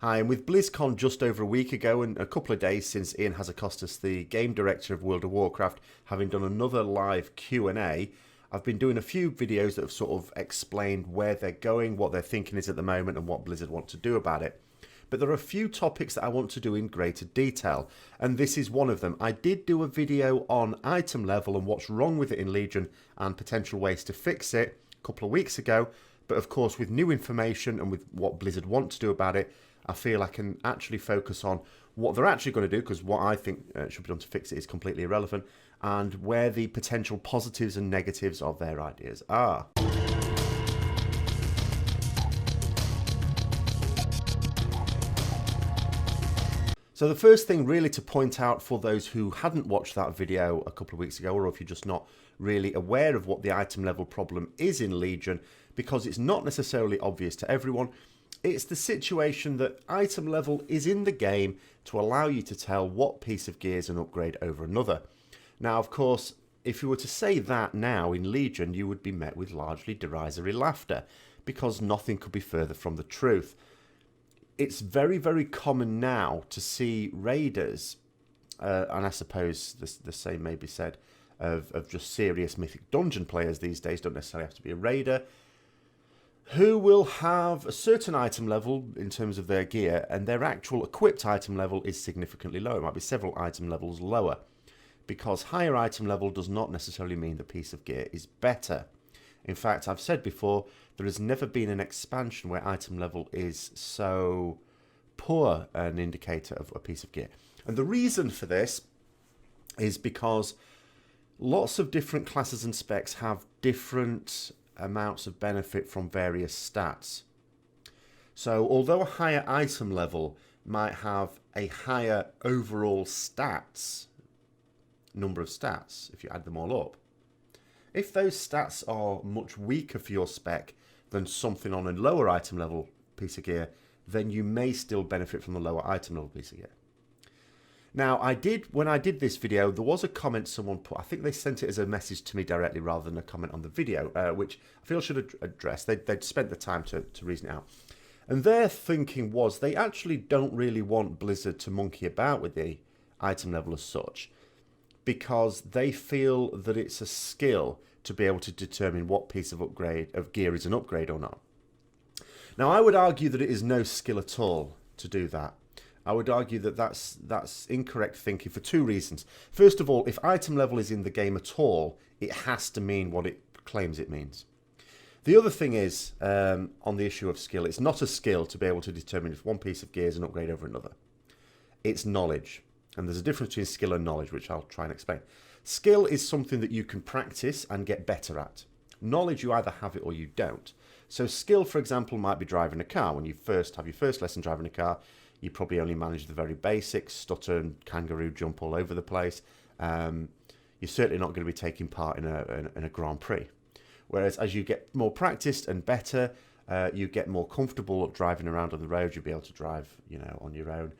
Hi, and with BlizzCon just over a week ago and a couple of days since Ian Hazacostas, the game director of World of Warcraft, having done another live Q&A, I've been doing a few videos that have sort of explained where they're going, what their thinking is at the moment, and what Blizzard want to do about it. But there are a few topics that I want to do in greater detail, and this is one of them. I did do a video on item level and what's wrong with it in Legion and potential ways to fix it a couple of weeks ago, but of course with new information and with what Blizzard want to do about it, I feel I can actually focus on what they're actually going to do, because what I think should be done to fix it is completely irrelevant, and where the potential positives and negatives of their ideas are. So the first thing really to point out for those who hadn't watched that video a couple of weeks ago, or if you're just not really aware of what the item level problem is in Legion, because it's not necessarily obvious to everyone, it's the situation that item level is in the game to allow you to tell what piece of gear is an upgrade over another. Now, of course, if you were to say that now in Legion, you would be met with largely derisory laughter, because nothing could be further from the truth. It's very, very common now to see raiders, and I suppose the same may be said of just serious Mythic Dungeon players these days, don't necessarily have to be a raider, who will have a certain item level in terms of their gear, and their actual equipped item level is significantly lower. It might be several item levels lower, because higher item level does not necessarily mean the piece of gear is better. In fact, I've said before, there has never been an expansion where item level is so poor an indicator of a piece of gear. And the reason for this is because lots of different classes and specs have different amounts of benefit from various stats. So although a higher item level might have a higher overall number of stats if you add them all up, if those stats are much weaker for your spec than something on a lower item level piece of gear, then you may still benefit from the lower item level piece of gear. Now, when I did this video, there was a comment someone put. I think they sent it as a message to me directly rather than a comment on the video, which I feel should address. They'd spent the time to reason it out. And their thinking was they actually don't really want Blizzard to monkey about with the item level as such, because they feel that it's a skill to be able to determine what piece of gear is an upgrade or not. Now, I would argue that it is no skill at all to do that. I would argue that that's incorrect thinking for two reasons. First of all, if item level is in the game at all, it has to mean what it claims it means. The other thing is, on the issue of skill, it's not a skill to be able to determine if one piece of gear is an upgrade over another. It's knowledge. And there's a difference between skill and knowledge, which I'll try and explain. Skill is something that you can practice and get better at. Knowledge, you either have it or you don't. So skill, for example, might be driving a car. When you first have your first lesson driving a car, you probably only manage the very basics, stutter and kangaroo jump all over the place. You're certainly not going to be taking part in a Grand Prix. Whereas as you get more practiced and better, you get more comfortable driving around on the road. You'll be able to drive, on your own.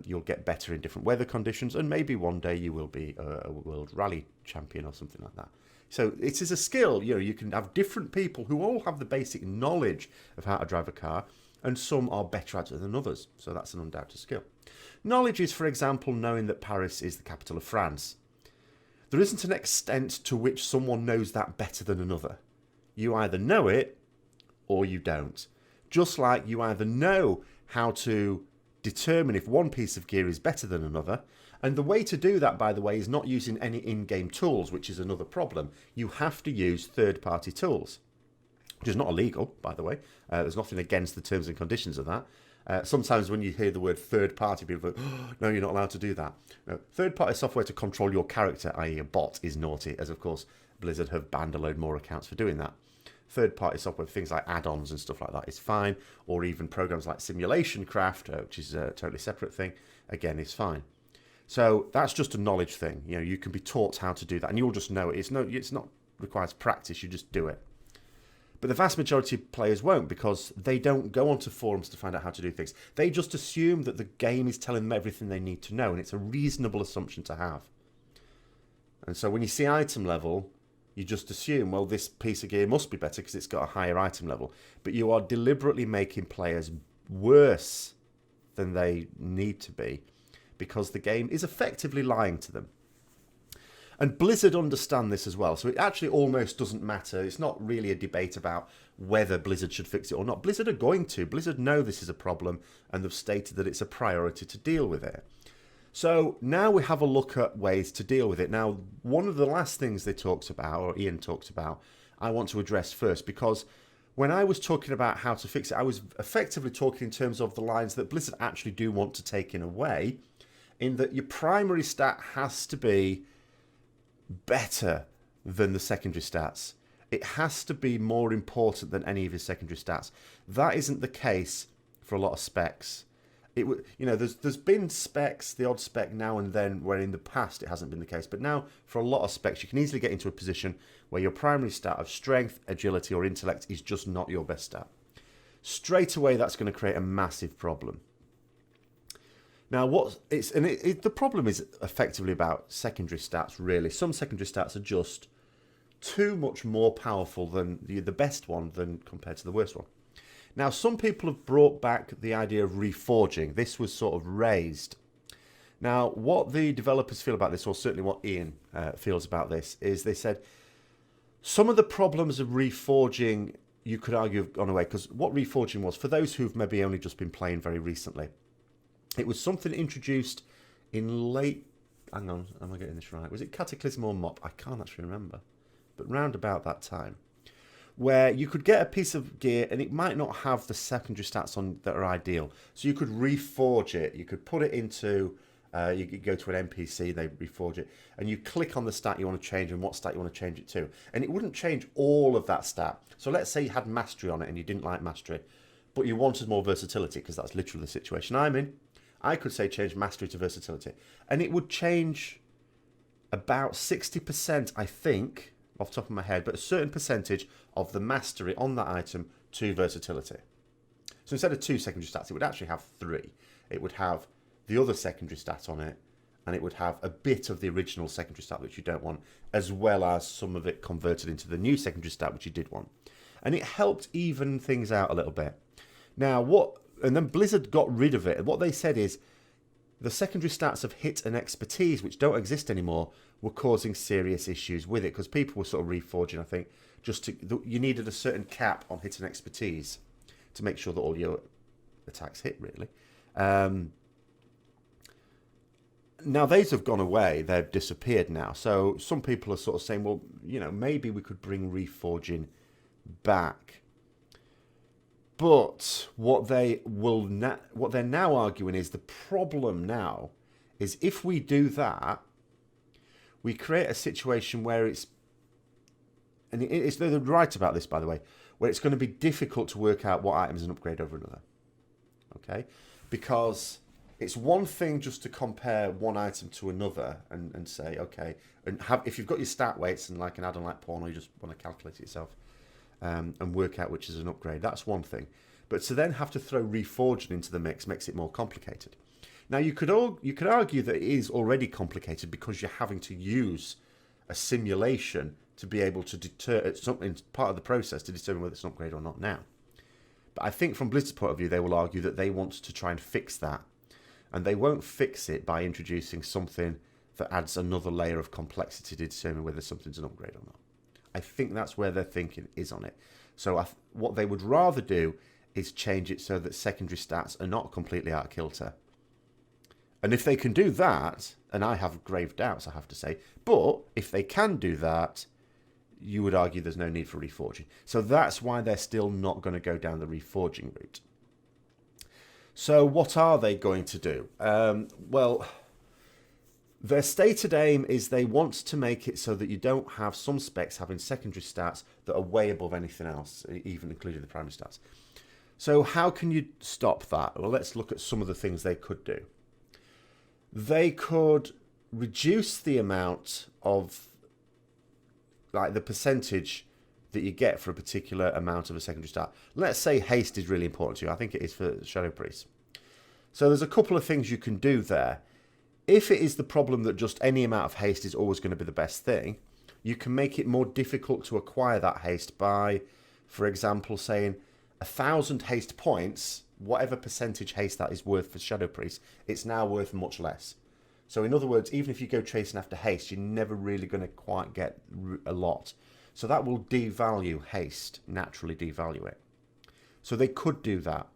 You'll get better in different weather conditions, and maybe one day you will be a world rally champion or something like that. So it is a skill. You can have different people who all have the basic knowledge of how to drive a car, and some are better at it than others. So that's an undoubted skill. Knowledge is, for example, knowing that Paris is the capital of France. There isn't an extent to which someone knows that better than another. You either know it or you don't. Just like you either know how to determine if one piece of gear is better than another. And the way to do that, by the way, is not using any in-game tools, which is another problem. You have to use third-party tools, which is not illegal, by the way. There's nothing against the terms and conditions of that. Sometimes when you hear the word third-party, people go, oh, no, you're not allowed to do that. No, third-party software to control your character, i.e. a bot, is naughty, as of course Blizzard have banned a load more accounts for doing that. Third-party software, things like add-ons and stuff like that is fine, or even programs like Simulation Craft, which is a totally separate thing, again, is fine. So that's just a knowledge thing. You can be taught how to do that, and you'll just know it. It's not requires practice. You just do it. But the vast majority of players won't, because they don't go onto forums to find out how to do things. They just assume that the game is telling them everything they need to know, and it's a reasonable assumption to have. And so when you see item level, you just assume, well, this piece of gear must be better because it's got a higher item level. But you are deliberately making players worse than they need to be, because the game is effectively lying to them. And Blizzard understand this as well, so it actually almost doesn't matter. It's not really a debate about whether Blizzard should fix it or not. Blizzard are going to. Blizzard know this is a problem, and they've stated that it's a priority to deal with it. So now we have a look at ways to deal with it. Now, one of the last things they talked about, or Ian talked about, I want to address first, because when I was talking about how to fix it, I was effectively talking in terms of the lines that Blizzard actually do want to take in a way, in that your primary stat has to be better than the secondary stats. It has to be more important than any of his secondary stats. That isn't the case for a lot of specs. There's been specs, the odd spec now and then, where in the past it hasn't been the case. But now, for a lot of specs, you can easily get into a position where your primary stat of strength, agility, or intellect is just not your best stat. Straight away, that's going to create a massive problem. Now, the problem is effectively about secondary stats, really. Some secondary stats are just too much more powerful than the best one than compared to the worst one. Now, some people have brought back the idea of reforging. This was sort of raised. Now, what the developers feel about this, or certainly what Ian feels about this, is they said some of the problems of reforging, you could argue, have gone away, because what reforging was, for those who've maybe only just been playing very recently, it was something introduced in late... Hang on, am I getting this right? Was it Cataclysm or MOP? I can't actually remember. But round about that time, where you could get a piece of gear and it might not have the secondary stats on that are ideal. So you could reforge it. You could put it into... you could go to an NPC, they reforge it, and you click on the stat you want to change and what stat you want to change it to. And it wouldn't change all of that stat. So let's say you had mastery on it and you didn't like mastery, but you wanted more versatility, because that's literally the situation I'm in. I could say change mastery to versatility, and it would change about 60%, I think, off the top of my head, but a certain percentage of the mastery on that item to versatility. So instead of 2 secondary stats, it would actually have 3. It would have the other secondary stat on it, and it would have a bit of the original secondary stat which you don't want, as well as some of it converted into the new secondary stat which you did want. And it helped even things out a little bit. Now, and then Blizzard got rid of it. What they said is the secondary stats of hit and expertise, which don't exist anymore, were causing serious issues with it, because people were sort of reforging, I think, you needed a certain cap on hit and expertise to make sure that all your attacks hit, really. Now, those have gone away. They've disappeared now. So some people are sort of saying, well, maybe we could bring reforging back. But what they're now arguing is the problem now is if we do that, we create a situation where they're right about this, by the way, where it's going to be difficult to work out what item is an upgrade over another. Okay? Because it's one thing just to compare one item to another and say, okay, and if you've got your stat weights and like an add-on like pawn, or you just want to calculate it yourself, and work out which is an upgrade, that's one thing. But to then have to throw reforging into the mix makes it more complicated. Now, you could argue that it is already complicated because you're having to use a simulation to be able to deter something, part of the process, to determine whether it's an upgrade or not now. But I think from Blizzard's point of view, they will argue that they want to try and fix that. And they won't fix it by introducing something that adds another layer of complexity to determine whether something's an upgrade or not. I think that's where their thinking is on it. So what they would rather do is change it so that secondary stats are not completely out of kilter. And if they can do that, and I have grave doubts, I have to say, but if they can do that, you would argue there's no need for reforging. So that's why they're still not going to go down the reforging route. So what are they going to do? Well, their stated aim is they want to make it so that you don't have some specs having secondary stats that are way above anything else, even including the primary stats. So how can you stop that? Well, let's look at some of the things they could do. They could reduce the amount of, like, the percentage that you get for a particular amount of a secondary stat. Let's say haste is really important to you. I think it is for Shadow Priest. So there's a couple of things you can do there. If it is the problem that just any amount of haste is always going to be the best thing, you can make it more difficult to acquire that haste by, for example, saying 1,000 haste points whatever percentage haste that is worth for Shadow Priest, it's now worth much less. So in other words, even if you go chasing after haste, you're never really going to quite get a lot. So that will devalue haste, naturally devalue it. So they could do that.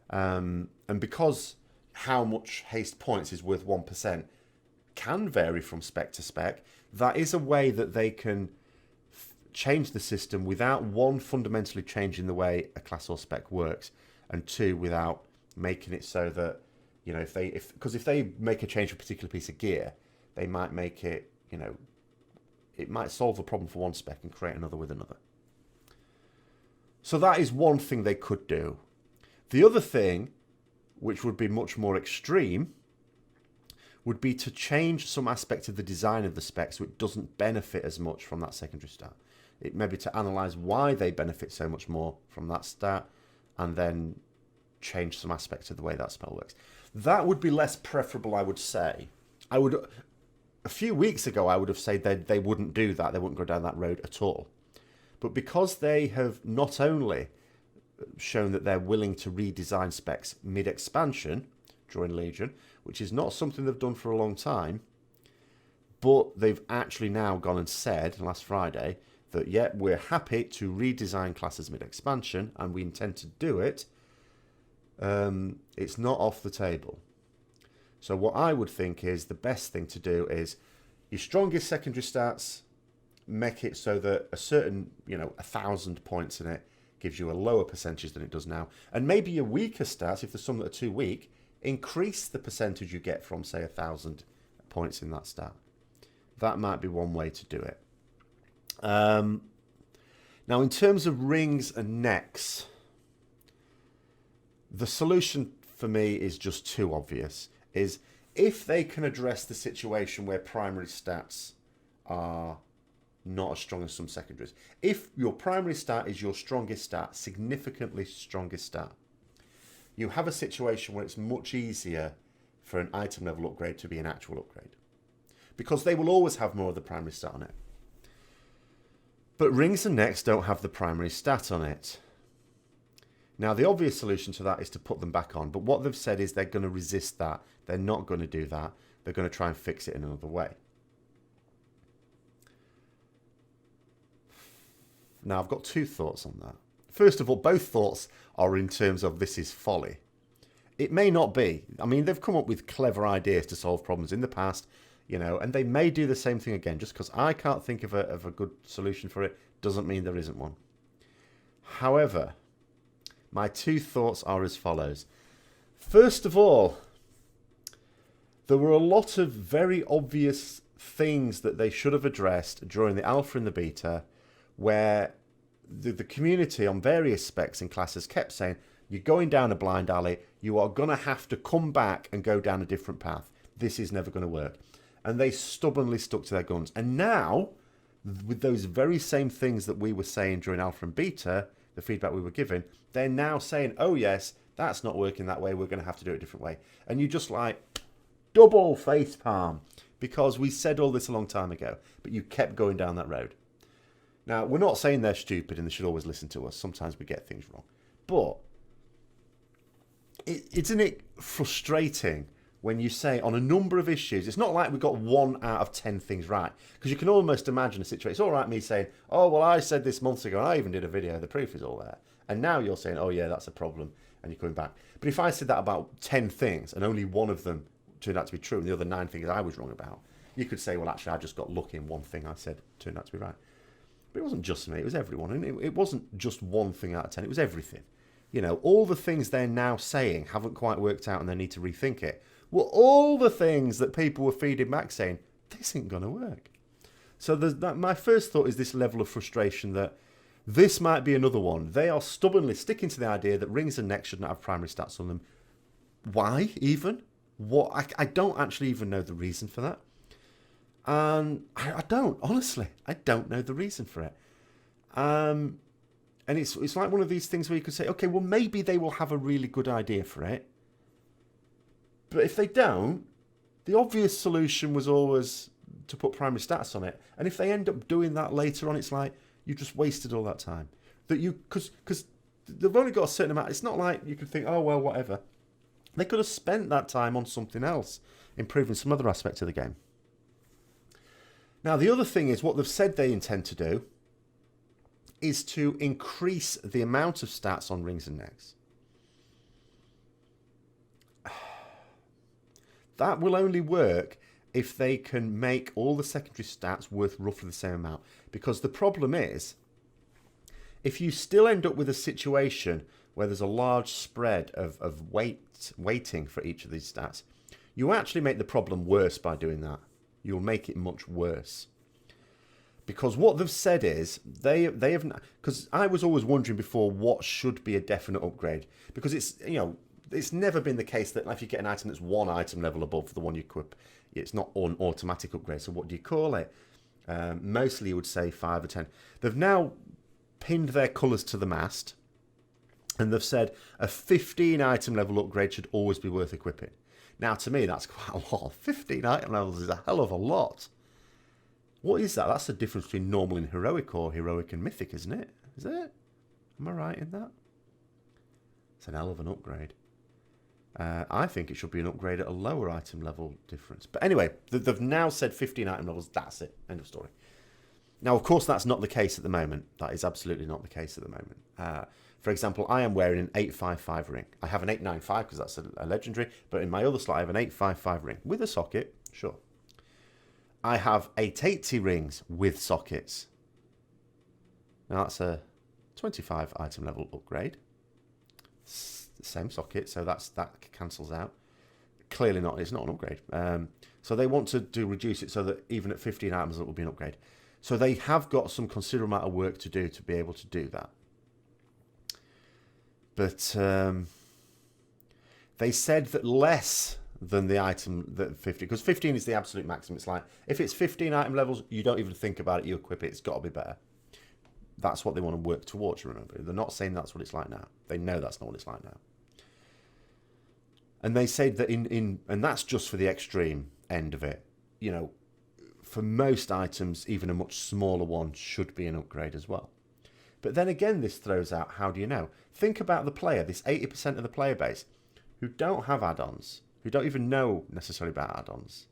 And because how much haste points is worth 1% can vary from spec to spec, that is a way that they can change the system without, one, fundamentally changing the way a class or spec works, and two, without making it so that, you know, because if they make a change for a particular piece of gear, they might make it, you know, it might solve a problem for one spec and create another with another. So that is one thing they could do. The other thing, which would be much more extreme, would be to change some aspect of the design of the spec so it doesn't benefit as much from that secondary stat. It may be to analyse why they benefit so much more from that stat, and then change some aspects of the way that spell works. That would be less preferable, I would say. A few weeks ago, I would have said they wouldn't do that. They wouldn't go down that road at all. But because they have not only shown that they're willing to redesign specs mid-expansion during Legion, which is not something they've done for a long time, but they've actually now gone and said last Friday that, yeah, we're happy to redesign classes mid-expansion, and we intend to do it. It's not off the table. So what I would think is the best thing to do is your strongest secondary stats, make it so that a certain, 1,000 points in it gives you a lower percentage than it does now. And maybe your weaker stats, if there's some that are too weak, increase the percentage you get from, say, 1,000 points in that stat. That might be one way to do it. Now, in terms of rings and necks, the solution for me is just too obvious. Is if they can address the situation where primary stats are not as strong as some secondaries. If your primary stat is your strongest stat, significantly strongest stat, you have a situation where it's much easier for an item level upgrade to be an actual upgrade, because they will always have more of the primary stat on it. But rings and necks don't have the primary stat on it. Now, the obvious solution to that is to put them back on, but what they've said is they're going to resist that. They're not going to do that. They're going to try and fix it in another way. Now, I've got two thoughts on that. First of all, both thoughts are in terms of this is folly. It may not be. I mean, they've come up with clever ideas to solve problems in the past, and they may do the same thing again. Just because I can't think of a good solution for it doesn't mean there isn't one. However, my two thoughts are as follows. First of all, there were a lot of very obvious things that they should have addressed during the alpha and the beta, where the community on various specs and classes kept saying, you're going down a blind alley, you are going to have to come back and go down a different path. This is never going to work. And they stubbornly stuck to their guns. And now, with those very same things that we were saying during alpha and beta, the feedback we were given, they're now saying, oh yes, that's not working that way, we're going to have to do it a different way. And you just double facepalm, because we said all this a long time ago, but you kept going down that road. Now, we're not saying they're stupid and they should always listen to us. Sometimes we get things wrong. But isn't it frustrating when you say on a number of issues, it's not like we got 1 out of 10 things right. Because you can almost imagine a situation. It's all right me saying, oh, well, I said this months ago and I even did a video. The proof is all there. And now you're saying, oh, yeah, that's a problem. And you're coming back. But if I said that about 10 things and only one of them turned out to be true and the other 9 things I was wrong about, you could say, well, actually, I just got lucky and one thing I said turned out to be right. But it wasn't just me, it was everyone. And it wasn't just 1 thing out of 10, it was everything. All the things they're now saying haven't quite worked out and they need to rethink it. Well, all the things that people were feeding back saying, this ain't going to work. So my first thought is this level of frustration that this might be another one. They are stubbornly sticking to the idea that rings and necks shouldn't have primary stats on them. Why, even? What? I don't actually even know the reason for that. And I don't, honestly. I don't know the reason for it. And it's like one of these things where you could say, okay, well, maybe they will have a really good idea for it. But if they don't, the obvious solution was always to put primary stats on it. And if they end up doing that later on, it's like, you just wasted all that time. Because they've only got a certain amount. It's not like you could think, oh, well, whatever. They could have spent that time on something else, improving some other aspect of the game. Now, the other thing is what they've said they intend to do is to increase the amount of stats on rings and necks. That will only work if they can make all the secondary stats worth roughly the same amount. Because the problem is, if you still end up with a situation where there's a large spread of weighting for each of these stats, you actually make the problem worse by doing that. You'll make it much worse. Because what they've said is, they have, because I was always wondering before what should be a definite upgrade. Because it's, you know, it's never been the case that if you get an item that's one item level above the one you equip, it's not an automatic upgrade. So what do you call it? Mostly you would say 5 or 10. They've now pinned their colours to the mast, and they've said a 15 item level upgrade should always be worth equipping. Now, to me, that's quite a lot. 15 item levels is a hell of a lot. What is that? That's the difference between normal and heroic, or heroic and mythic, isn't it? Is it? Am I right in that? It's an hell of an upgrade. I think it should be an upgrade at a lower item level difference. But anyway, they've now said 15 item levels. That's it. End of story. Now, of course, that's not the case at the moment. That is absolutely not the case at the moment. For example, I am wearing an 855 ring. I have an 895 because that's a legendary. But in my other slot, I have an 855 ring with a socket. Sure. I have 880 rings with sockets. Now, that's a 25 item level upgrade. Same socket, so that cancels out. Clearly not. It's not an upgrade. So they want to reduce it so that even at 15 items, it will be an upgrade. So they have got some considerable amount of work to do to be able to do that. But they said that less than the item that 50, because 15 is the absolute maximum. It's like if it's 15 item levels, you don't even think about it. You equip it. It's got to be better. That's what they want to work towards. Remember, they're not saying that's what it's like now. They know that's not what it's like now. And they said that and that's just for the extreme end of it. You know, for most items, even a much smaller one should be an upgrade as well. But then again, this throws out, how do you know? Think about the player, this 80% of the player base, who don't have add-ons, who don't even know necessarily about add-ons,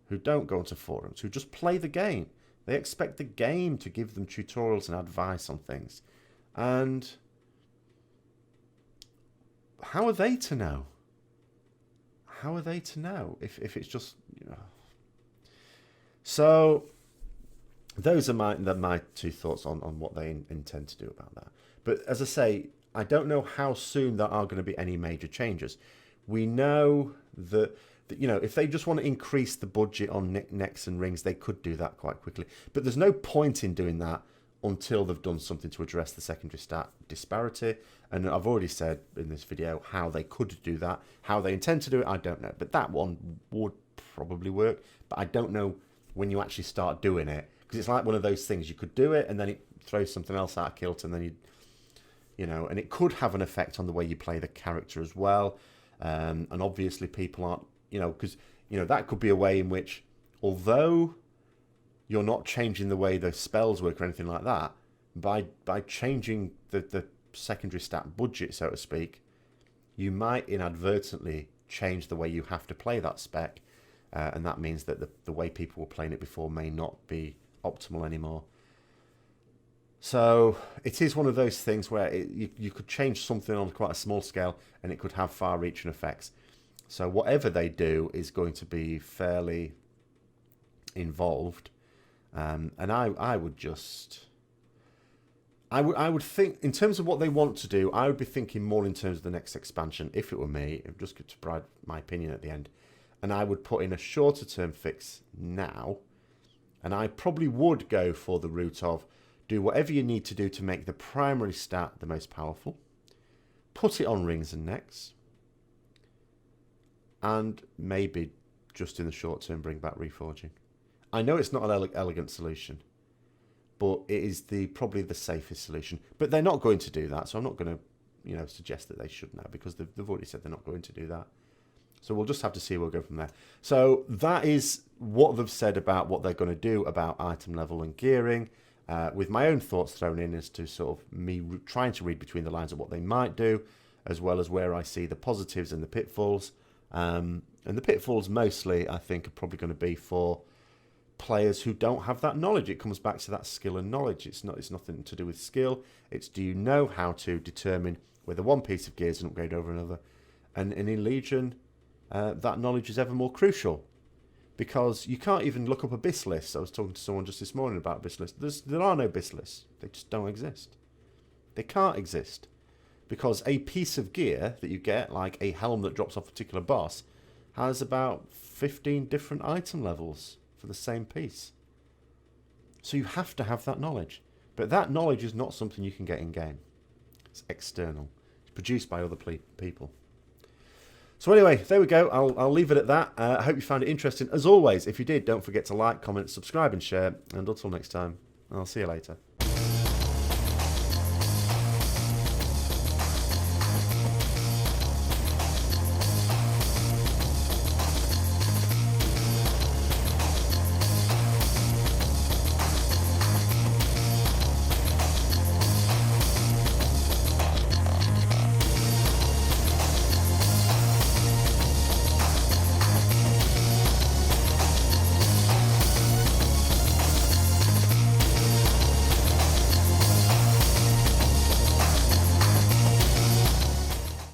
who don't go onto forums, who just play the game. They expect the game to give them tutorials and advice on things. And how are they to know? How are they to know if it's just, you know? So those are my two thoughts on what they intend to do about that. But as I say, I don't know how soon there are going to be any major changes. We know that you know, if they just want to increase the budget on necks and rings, they could do that quite quickly. But there's no point in doing that until they've done something to address the secondary stat disparity. And I've already said in this video how they could do that. How they intend to do it, I don't know. But that one would probably work. But I don't know when you actually start doing it. Because it's like one of those things. You could do it and then it throws something else out of kilter. And then you know, and it could have an effect on the way you play the character as well. And obviously people aren't, you know, because, you know, that could be a way in which, although you're not changing the way the spells work or anything like that, by changing the secondary stat budget, so to speak, you might inadvertently change the way you have to play that spec, and that means that the way people were playing it before may not be optimal anymore. So it is one of those things where you could change something on quite a small scale and it could have far-reaching effects. So whatever they do is going to be fairly involved, and I would think in terms of what they want to do. I would be thinking more in terms of the next expansion. If it were me, I'm just going to provide my opinion at the end, and I would put in a shorter term fix now, and I probably would go for the route of do whatever you need to do to make the primary stat the most powerful, put it on rings and necks, and maybe just in the short term bring back reforging. I know it's not an elegant solution, but it is probably the safest solution. But they're not going to do that, so I'm not going to, you know, suggest that they should now, because they've already said they're not going to do that. So we'll just have to see. We'll go from there. So that is what they've said about what they're going to do about item level and gearing. with my own thoughts thrown in as to sort of me trying to read between the lines of what they might do, as well as where I see the positives and the pitfalls. And the pitfalls mostly, I think, are probably going to be for players who don't have that knowledge. It comes back to that skill and knowledge. It's nothing to do with skill. It's, do you know how to determine whether one piece of gear is an upgrade over another? And in Legion, that knowledge is ever more crucial, because you can't even look up abyss lists. I was talking to someone just this morning about abyss lists. There are no abyss lists. They just don't exist. They can't exist, because a piece of gear that you get, like a helm that drops off a particular boss, has about 15 different item levels for the same piece. So you have to have that knowledge. But that knowledge is not something you can get in-game. It's external. It's produced by other people. So anyway, there we go. I'll leave it at that. I hope you found it interesting. As always, if you did, don't forget to like, comment, subscribe and share. And until next time, I'll see you later.